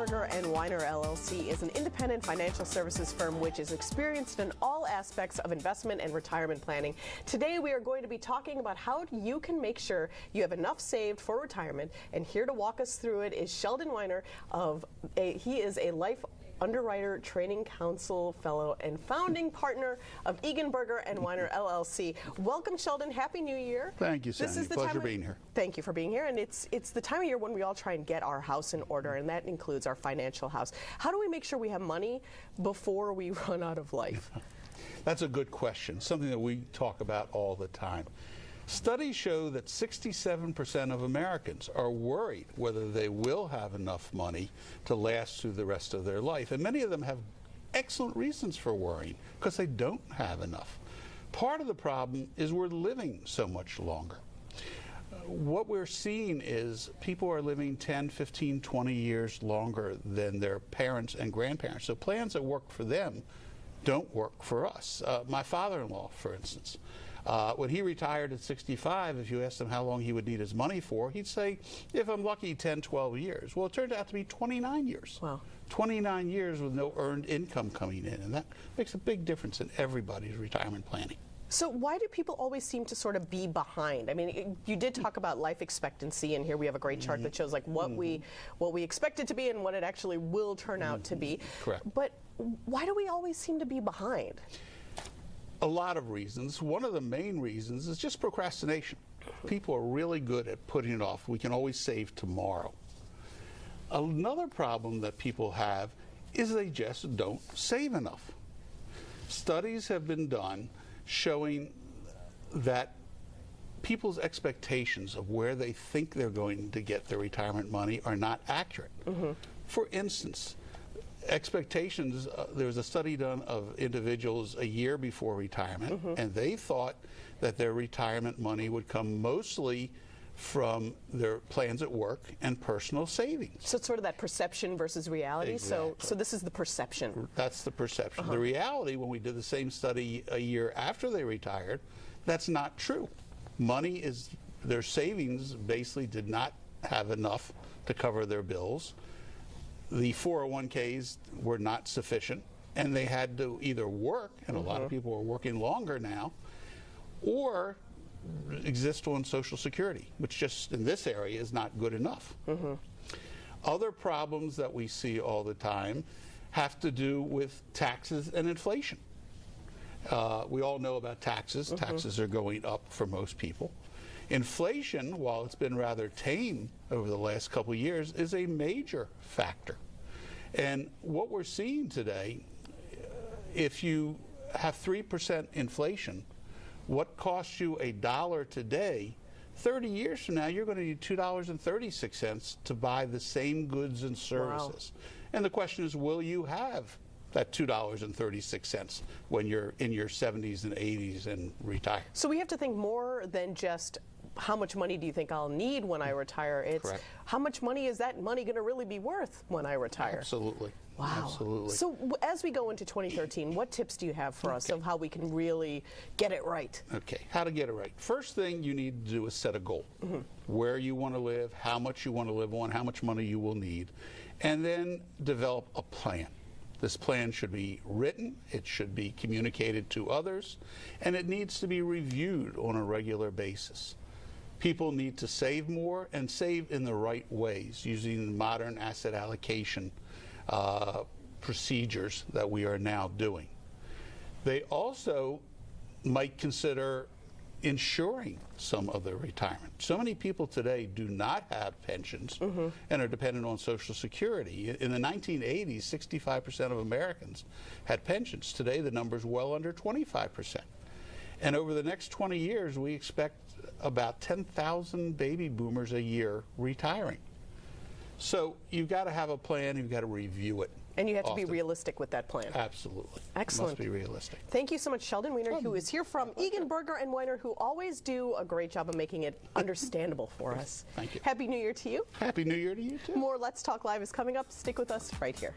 Berger Weiner, LLC is an independent financial services firm which is experienced in all aspects of investment and retirement planning. Today we are going to be talking about how you can make sure you have enough saved for retirement, and here to walk us through it is Sheldon Weiner. He is a Life Underwriter Training Council Fellow and founding partner of Egan, Berger Weiner, LLC. Welcome, Sheldon. Happy New Year. Thank you, Sandy. Pleasure being here. Thank you for being here. And it's the time of year when we all try and get our house in order, and that includes our financial house. How do we make sure we have money before we run out of life? That's a good question, something that we talk about all the time. Studies show that 67% of Americans are worried whether they will have enough money to last through the rest of their life. And many of them have excellent reasons for worrying because they don't have enough. Part of the problem is we're living so much longer. What we're seeing is people are living 10, 15, 20 years longer than their parents and grandparents. So plans that work for them don't work for us. My father-in-law, for instance, when he retired at 65, if you asked him how long he would need his money for, he'd say, if I'm lucky, 10, 12 years. Well, it turned out to be 29 years. Wow. 29 years with no earned income coming in, and that makes a big difference in everybody's retirement planning. So why do people always seem to sort of be behind? I mean, you did talk about life expectancy, and here we have a great chart that shows like what we expect it to be and what it actually will turn out to be. Correct. But why do we always seem to be behind? A lot of reasons. One of the main reasons is just procrastination. People are really good at putting it off. We can always save tomorrow. Another problem that people have is they just don't save enough. Studies have been done showing that people's expectations of where they think they're going to get their retirement money are not accurate. For instance, expectations, there was a study done of individuals a year before retirement, and they thought that their retirement money would come mostly from their plans at work and personal savings. So it's sort of that perception versus reality. Exactly. So this is the perception. That's the perception. The reality, when we did the same study a year after they retired, that's not true. Money is, their savings basically did not have enough to cover their bills. The 401ks were not sufficient, and they had to either work, and a lot of people are working longer now, or exist on Social Security, which just in this area is not good enough. Other problems that we see all the time have to do with taxes and inflation. We all know about taxes. Taxes are going up for most people. Inflation, while it's been rather tame over the last couple of years, is a major factor. And what we're seeing today, if you have 3% inflation, what costs you $1 today, 30 years from now, you're going to need $2.36 to buy the same goods and services. Wow. And the question is, will you have that $2.36 when you're in your 70s and 80s and retire? So we have to think more than just how much money do you think I'll need when I retire? It's correct. How much money is that money going to really be worth when I retire? Absolutely. Wow. Absolutely. So as we go into 2013, what tips do you have for us of how we can really get it right? Okay, how to get it right. First thing you need to do is set a goal. Where you want to live, how much you want to live on, how much money you will need, and then develop a plan. This plan should be written, it should be communicated to others, and it needs to be reviewed on a regular basis. People need to save more and save in the right ways using modern asset allocation procedures that we are now doing. They also might consider insuring some of their retirement. So many people today do not have pensions and are dependent on Social Security. In the 1980s, 65% of Americans had pensions. Today, the number is well under 25%. And over the next 20 years, we expect about 10,000 baby boomers a year retiring. So you've got to have a plan, you've got to review it. And you have to be realistic with that plan. Absolutely. Excellent. Must be realistic. Thank you so much, Sheldon Weiner, who is here from Egan, Berger Weiner, who always do a great job of making it understandable for us. Thank you. Happy New Year to you. Happy New Year to you, too. More Let's Talk Live is coming up. Stick with us right here.